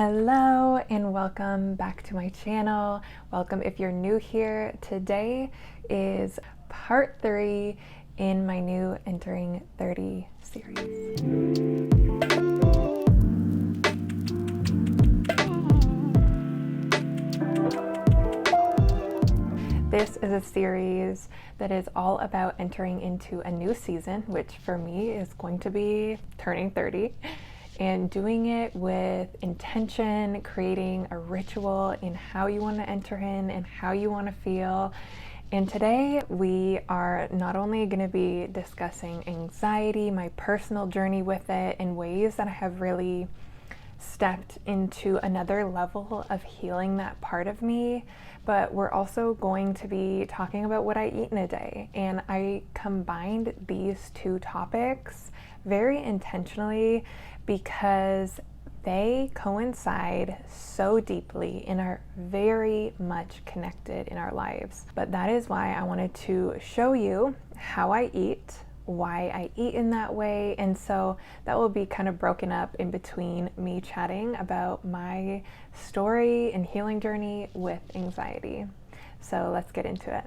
Hello and welcome back to my channel. Welcome if you're new here. Today is part 3 in my new Entering 30 series. This is a series that is all about entering into a new season, which for me is going to be turning 30. And doing it with intention, creating a ritual in how you want to enter in and how you want to feel. And today we are not only going to be discussing anxiety, my personal journey with it, and ways that I have really stepped into another level of healing that part of me, but we're also going to be talking about what I eat in a day. And I combined these two topics very intentionally because they coincide so deeply and are very much connected in our lives. But that is why I wanted to show you how I eat, why I eat in that way, and so that will be kind of broken up in between me chatting about my story and healing journey with anxiety. So let's get into it.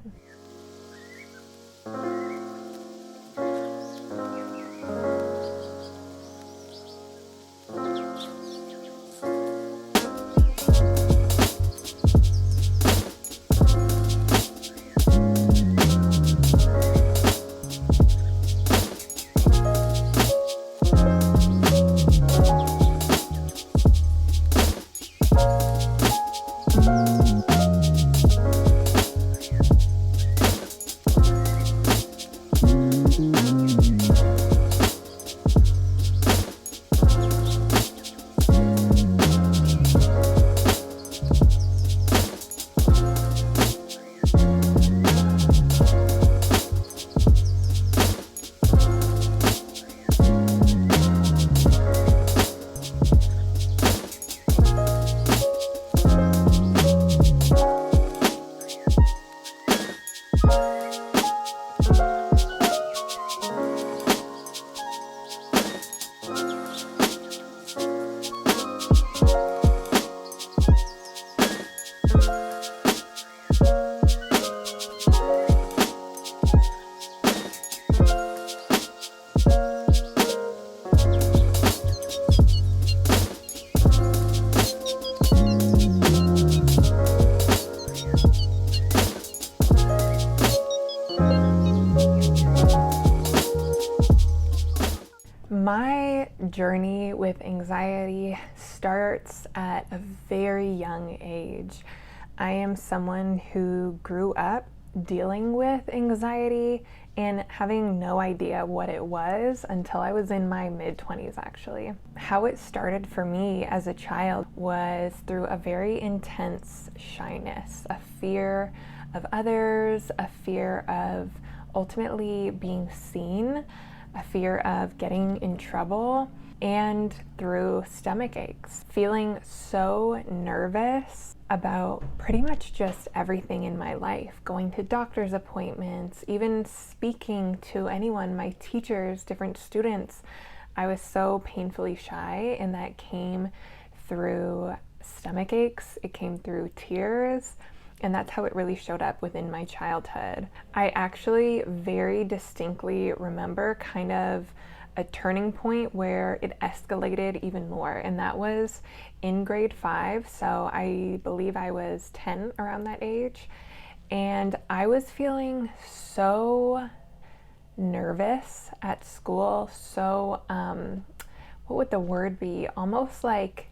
My journey with anxiety starts at a very young age. I am someone who grew up dealing with anxiety and having no idea what it was until I was in my mid-20s actually. How it started for me as a child was through a very intense shyness, a fear of others, a fear of ultimately being seen, a fear of getting in trouble, and through stomach aches, feeling so nervous about pretty much just everything in my life, going to doctor's appointments, even speaking to anyone, my teachers, different students. I was so painfully shy, and that came through stomach aches, it came through tears, and that's how it really showed up within my childhood. I actually very distinctly remember kind of a turning point where it escalated even more, and that was in grade 5. So I believe I was 10 around that age, and I was feeling so nervous at school, so what would the word be? Almost like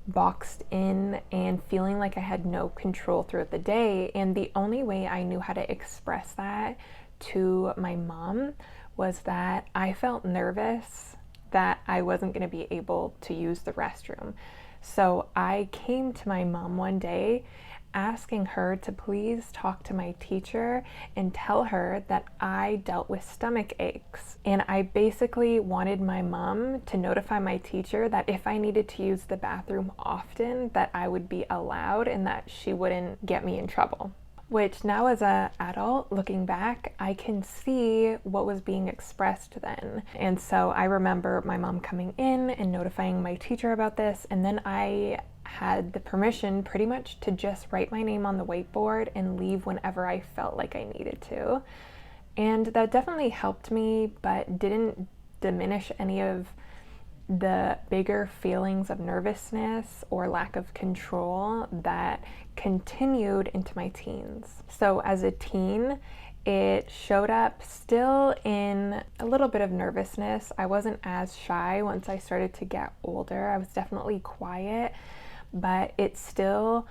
boxed in and feeling like I had no control throughout the day. And the only way I knew how to express that to my mom was that I felt nervous that I wasn't going to be able to use the restroom. So I came to my mom one day asking her to please talk to my teacher and tell her that I dealt with stomach aches. And I basically wanted my mom to notify my teacher that if I needed to use the bathroom often, that I would be allowed and that she wouldn't get me in trouble. Which now as an adult, looking back, I can see what was being expressed then. And so I remember my mom coming in and notifying my teacher about this, and then I had the permission pretty much to just write my name on the whiteboard and leave whenever I felt like I needed to. And that definitely helped me, but didn't diminish any of the bigger feelings of nervousness or lack of control that continued into my teens. So as a teen, it showed up still in a little bit of nervousness. I wasn't as shy once I started to get older. I was definitely quiet, but it still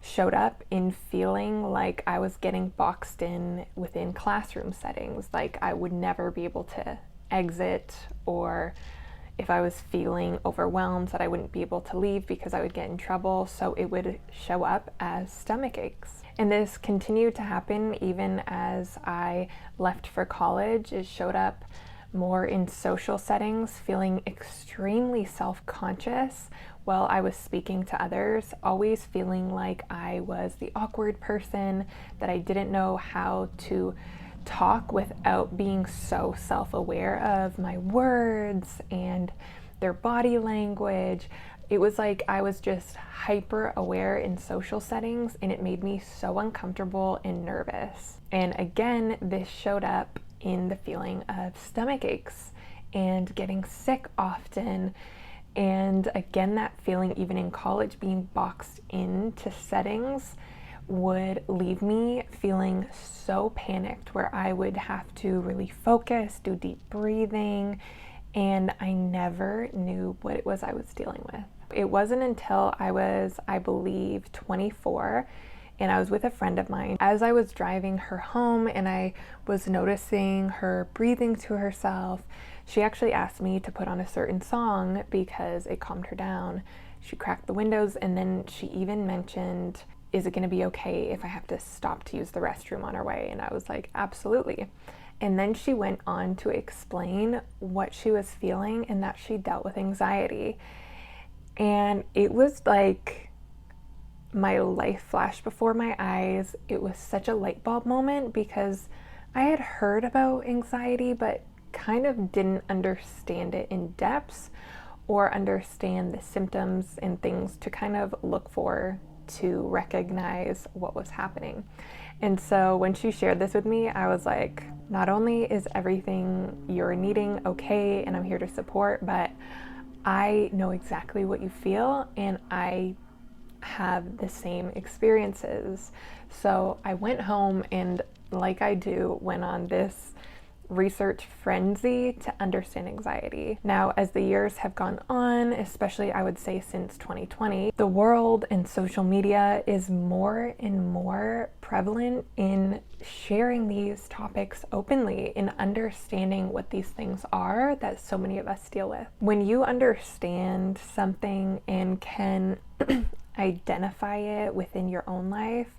showed up in feeling like I was getting boxed in within classroom settings, like I would never be able to exit, or if I was feeling overwhelmed, that I wouldn't be able to leave because I would get in trouble. So it would show up as stomach aches. And this continued to happen even as I left for college. It showed up more in social settings, feeling extremely self-conscious while I was speaking to others, always feeling like I was the awkward person, that I didn't know how to talk without being so self-aware of my words and their body language. It was like I was just hyper aware in social settings, and it made me so uncomfortable and nervous. And again, this showed up in the feeling of stomach aches and getting sick often. And again, that feeling even in college, being boxed into settings, would leave me feeling so panicked, where I would have to really focus, do deep breathing, and I never knew what it was I was dealing with. It wasn't until I was, I believe, 24, and I was with a friend of mine. As I was driving her home and I was noticing her breathing to herself, she actually asked me to put on a certain song because it calmed her down. She cracked the windows, and then she even mentioned, is it going to be okay if I have to stop to use the restroom on our way? And I was like, absolutely. And then she went on to explain what she was feeling and that she dealt with anxiety. And it was like my life flashed before my eyes. It was such a light bulb moment, because I had heard about anxiety, but kind of didn't understand it in depth or understand the symptoms and things to kind of look for to recognize what was happening. And so when she shared this with me, I was like, not only is everything you're needing okay and I'm here to support, but I know exactly what you feel and I have the same experiences. So I went home and, like I do, went on this research frenzy to understand anxiety. Now, as the years have gone on, especially I would say since 2020, the world and social media is more and more prevalent in sharing these topics openly and understanding what these things are that so many of us deal with. When you understand something and can identify it within your own life,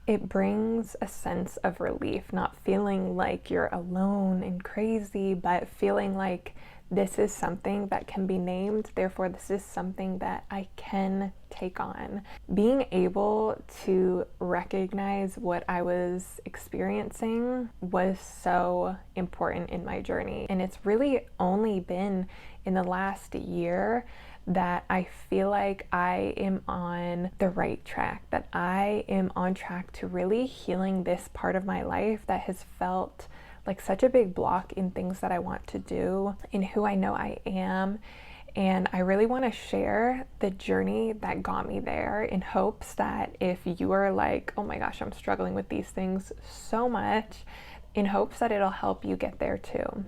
it brings a sense of relief, not feeling like you're alone and crazy, but feeling like this is something that can be named, therefore this is something that I can take on. Being able to recognize what I was experiencing was so important in my journey. And it's really only been in the last year that I feel like I am on the right track, that I am on track to really healing this part of my life that has felt like such a big block in things that I want to do, in who I know I am. And I really want to share the journey that got me there, in hopes that if you are like, oh my gosh, I'm struggling with these things so much, in hopes that it'll help you get there too.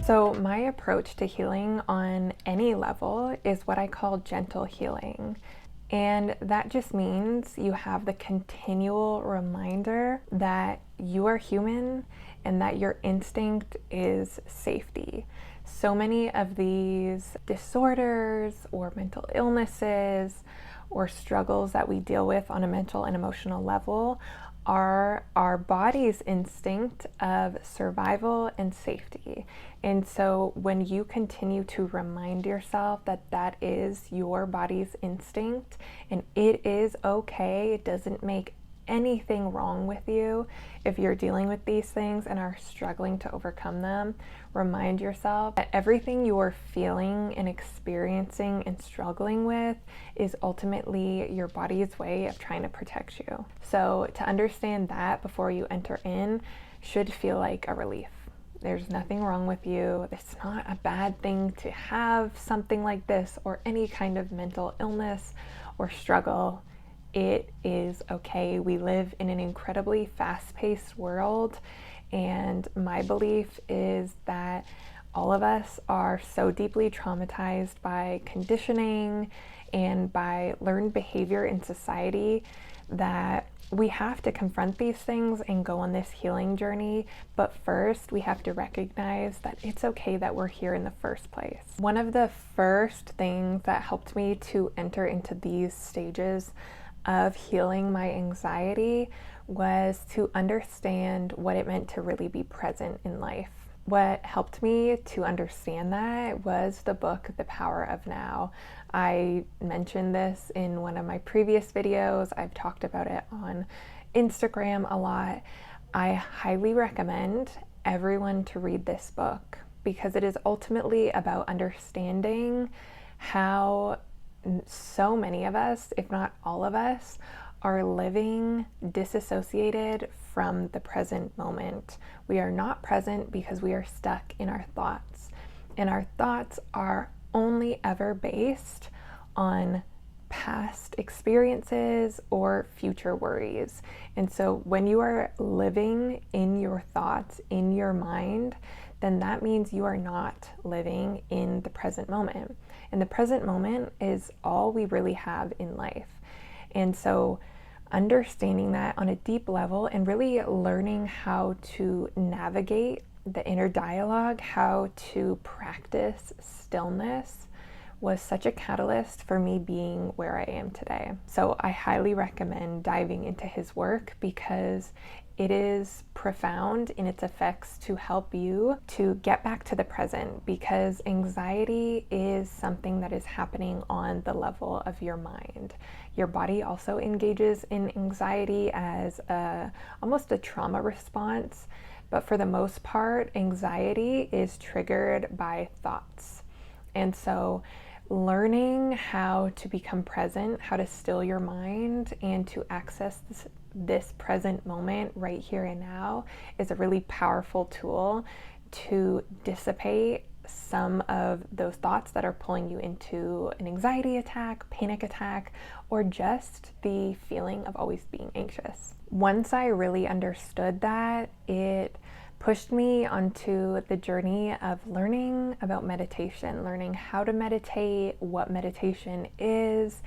So my approach to healing on any level is what I call gentle healing. And that just means you have the continual reminder that you are human and that your instinct is safety. So many of these disorders or mental illnesses or struggles that we deal with on a mental and emotional level are our body's instinct of survival and safety. And so when you continue to remind yourself that that is your body's instinct and it is okay, it doesn't make anything wrong with you if you're dealing with these things and are struggling to overcome them, remind yourself that everything you're feeling and experiencing and struggling with is ultimately your body's way of trying to protect you. So to understand that before you enter in should feel like a relief. There's nothing wrong with you. It's not a bad thing to have something like this or any kind of mental illness or struggle. It is okay. We live in an incredibly fast-paced world, and my belief is that all of us are so deeply traumatized by conditioning and by learned behavior in society that we have to confront these things and go on this healing journey. But first, we have to recognize that it's okay that we're here in the first place. One of the first things that helped me to enter into these stages of healing my anxiety was to understand what it meant to really be present in life. What helped me to understand that was the book, The Power of Now. I mentioned this in one of my previous videos. I've talked about it on Instagram a lot. I highly recommend everyone to read this book because it is ultimately about understanding how so many of us, if not all of us, are living disassociated from the present moment. We are not present because we are stuck in our thoughts, and our thoughts are only ever based on past experiences or future worries. And so when you are living in your thoughts, in your mind, then that means you are not living in the present moment. And the present moment is all we really have in life. And so understanding that on a deep level and really learning how to navigate the inner dialogue, how to practice stillness, was such a catalyst for me being where I am today. So I highly recommend diving into his work because it is profound in its effects to help you to get back to the present, because anxiety is something that is happening on the level of your mind. Your body also engages in anxiety as almost a trauma response, but for the most part, anxiety is triggered by thoughts. And so learning how to become present, how to still your mind, and to access this present moment right here and now is a really powerful tool to dissipate some of those thoughts that are pulling you into an anxiety attack, panic attack, or just the feeling of always being anxious. Once I really understood that, it pushed me onto the journey of learning about meditation, learning how to meditate, what meditation is,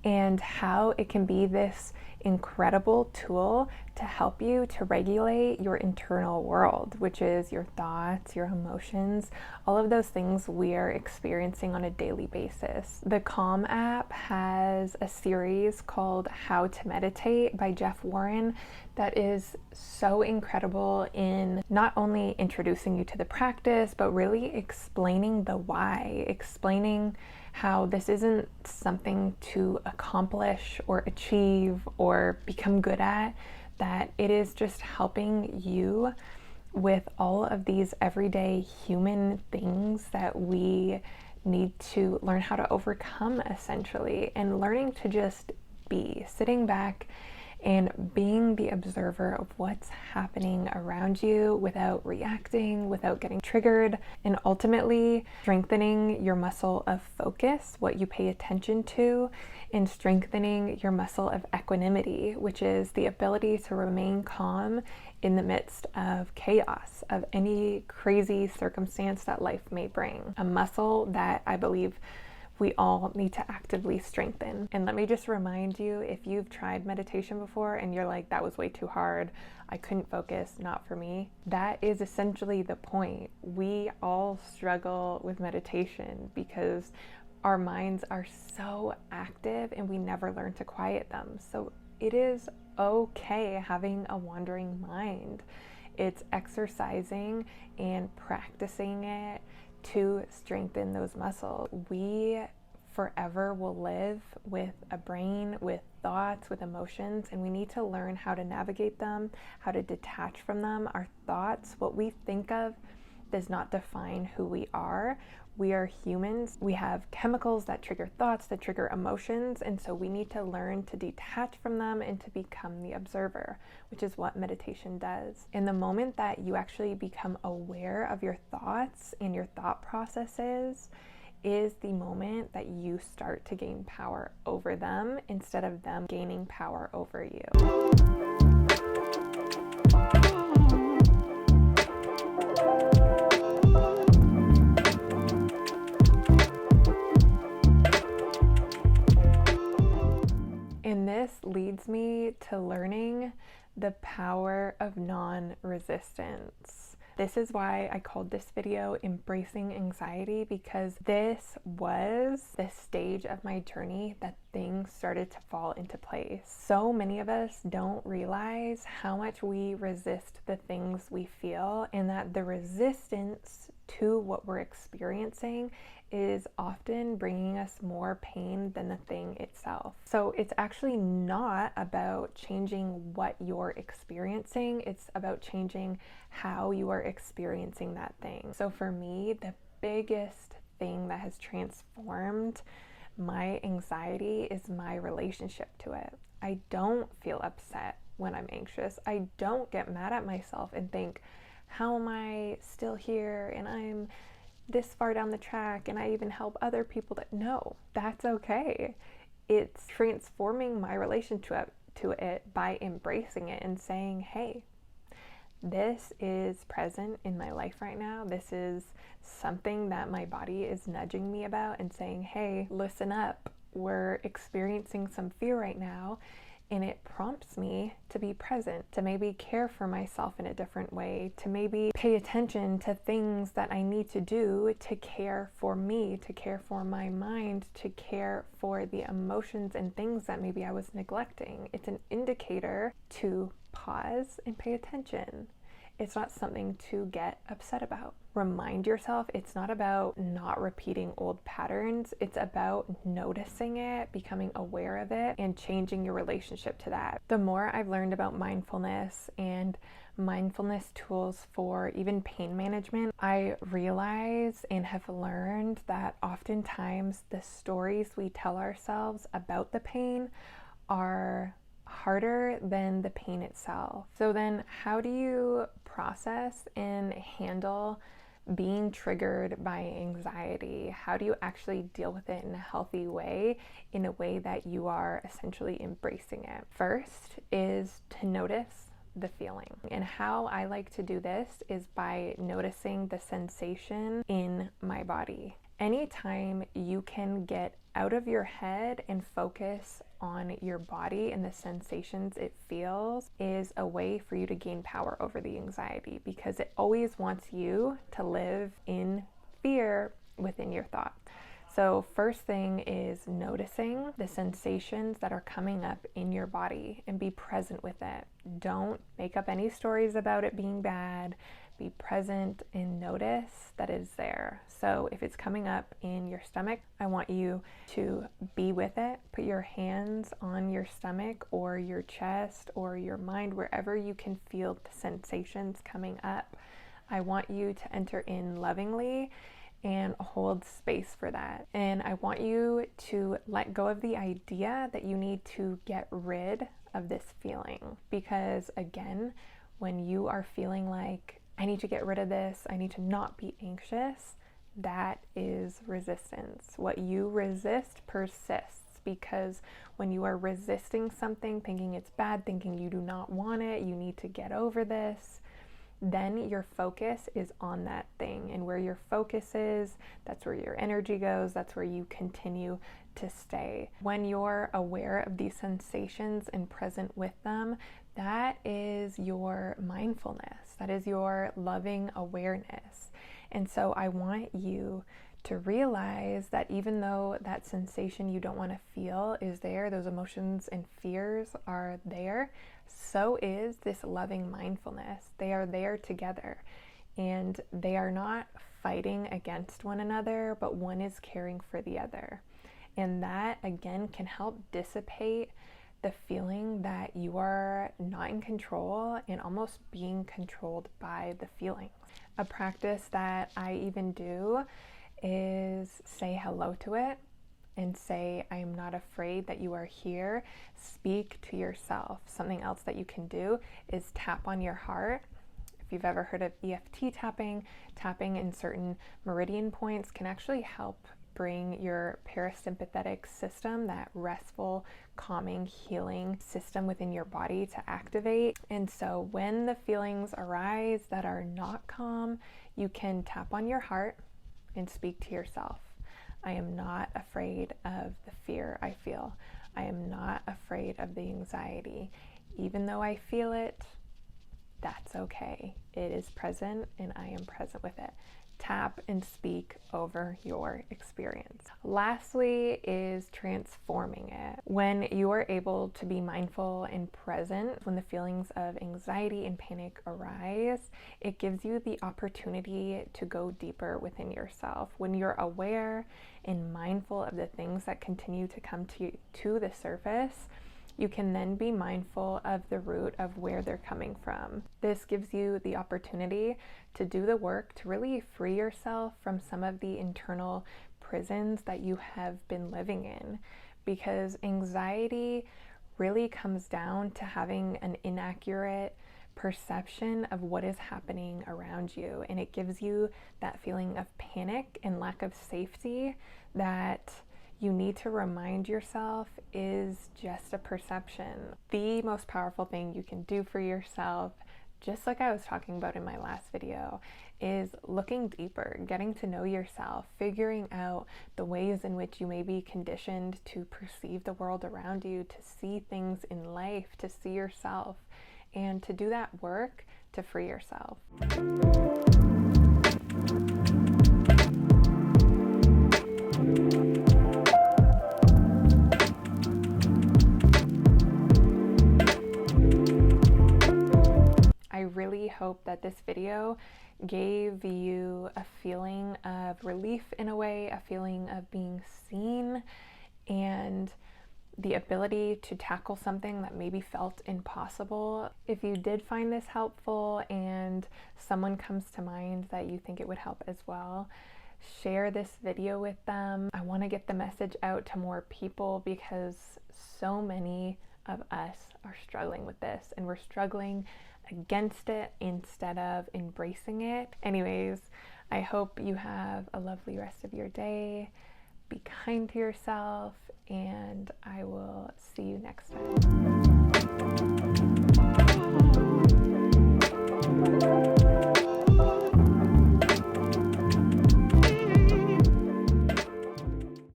and how it can be this incredible tool to help you to regulate your internal world, which is your thoughts, your emotions, all of those things we are experiencing on a daily basis. The Calm app has a series called How to Meditate by Jeff Warren that is so incredible in not only introducing you to the practice, but really explaining the why, explaining how this isn't something to accomplish or achieve or become good at, that it is just helping you with all of these everyday human things that we need to learn how to overcome, essentially, and learning to just be, sitting back and being the observer of what's happening around you without reacting, without getting triggered, and ultimately strengthening your muscle of focus, what you pay attention to, and strengthening your muscle of equanimity, which is the ability to remain calm in the midst of chaos, of any crazy circumstance that life may bring. A muscle that I believe we all need to actively strengthen. And let me just remind you, if you've tried meditation before and you're like, that was way too hard, I couldn't focus, not for me, that is essentially the point. We all struggle with meditation because our minds are so active and we never learn to quiet them. So it is okay having a wandering mind. It's exercising and practicing it to strengthen those muscles. We forever will live with a brain, with thoughts, with emotions, and we need to learn how to navigate them, how to detach from them. Our thoughts, what we think of, does not define who we are. We are humans. We have chemicals that trigger thoughts, that trigger emotions, and so we need to learn to detach from them and to become the observer, which is what meditation does. In the moment that you actually become aware of your thoughts and your thought processes, is the moment that you start to gain power over them instead of them gaining power over you. And this leads me to learning the power of non-resistance. This is why I called this video Embracing Anxiety, because this was the stage of my journey that things started to fall into place. So many of us don't realize how much we resist the things we feel, and that the resistance to what we're experiencing is often bringing us more pain than the thing itself. So it's actually not about changing what you're experiencing, it's about changing how you are experiencing that thing. So for me, the biggest thing that has transformed my anxiety is my relationship to it. I don't feel upset when I'm anxious. I don't get mad at myself and think, how am I still here and I'm this far down the track and I even help other people. No, that's okay. It's transforming my relationship to it by embracing it and saying, hey, this is present in my life right now. This is something that my body is nudging me about and saying, hey, listen up. We're experiencing some fear right now. And it prompts me to be present, to maybe care for myself in a different way, to maybe pay attention to things that I need to do to care for me, to care for my mind, to care for the emotions and things that maybe I was neglecting. It's an indicator to pause and pay attention. It's not something to get upset about. Remind yourself it's not about not repeating old patterns. It's about noticing it, becoming aware of it, and changing your relationship to that. The more I've learned about mindfulness and mindfulness tools for even pain management, I realize and have learned that oftentimes the stories we tell ourselves about the pain are harder than the pain itself. So then how do you process and handle being triggered by anxiety? How do you actually deal with it in a healthy way, in a way that you are essentially embracing it? First is to notice the feeling. And how I like to do this is by noticing the sensation in my body. Anytime you can get out of your head and focus on your body and the sensations it feels is a way for you to gain power over the anxiety, because it always wants you to live in fear within your thought. So first thing is noticing the sensations that are coming up in your body and be present with it. Don't make up any stories about it being bad. Be present and notice that it's there. So if it's coming up in your stomach, I want you to be with it. Put your hands on your stomach or your chest or your mind, wherever you can feel the sensations coming up. I want you to enter in lovingly and hold space for that. And I want you to let go of the idea that you need to get rid of this feeling. Because again, when you are feeling like, I need to get rid of this, I need to not be anxious, that is resistance. What you resist persists, because when you are resisting something, thinking it's bad, thinking you do not want it, you need to get over this, then your focus is on that thing. And where your focus is, that's where your energy goes, that's where you continue to stay. When you're aware of these sensations and present with them, that is your mindfulness, that is your loving awareness. And so I want you to realize that even though that sensation you don't want to feel is there, those emotions and fears are there, so is this loving mindfulness. They are there together, and they are not fighting against one another, but one is caring for the other. And that, again, can help dissipate the feeling that you are not in control and almost being controlled by the feelings. A practice that I even do is say hello to it and say, I am not afraid that you are here. Speak to yourself. Something else that you can do is tap on your heart. If you've ever heard of EFT tapping, tapping in certain meridian points can actually help bring your parasympathetic system, that restful, calming, healing system within your body, to activate. And so when the feelings arise that are not calm, you can tap on your heart and speak to yourself. I am not afraid of the fear I feel. I am not afraid of the anxiety. Even though I feel it, that's okay. It is present and I am present with it. Tap and speak over your experience. Lastly is transforming it. When you are able to be mindful and present when the feelings of anxiety and panic arise, it gives you the opportunity to go deeper within yourself. When you're aware and mindful of the things that continue to come to the surface, you can then be mindful of the root of where they're coming from. This gives you the opportunity to do the work to really free yourself from some of the internal prisons that you have been living in, because anxiety really comes down to having an inaccurate perception of what is happening around you, and it gives you that feeling of panic and lack of safety that you need to remind yourself is just a perception. The most powerful thing you can do for yourself, just like I was talking about in my last video, is looking deeper, getting to know yourself, figuring out the ways in which you may be conditioned to perceive the world around you, to see things in life, to see yourself, and to do that work to free yourself. I really hope that this video gave you a feeling of relief in a way, a feeling of being seen, and the ability to tackle something that maybe felt impossible. If you did find this helpful and someone comes to mind that you think it would help as well, share this video with them. I want to get the message out to more people because so many of us are struggling with this, and we're struggling against it instead of embracing it. Anyways, I hope you have a lovely rest of your day. Be kind to yourself, and I will see you next time.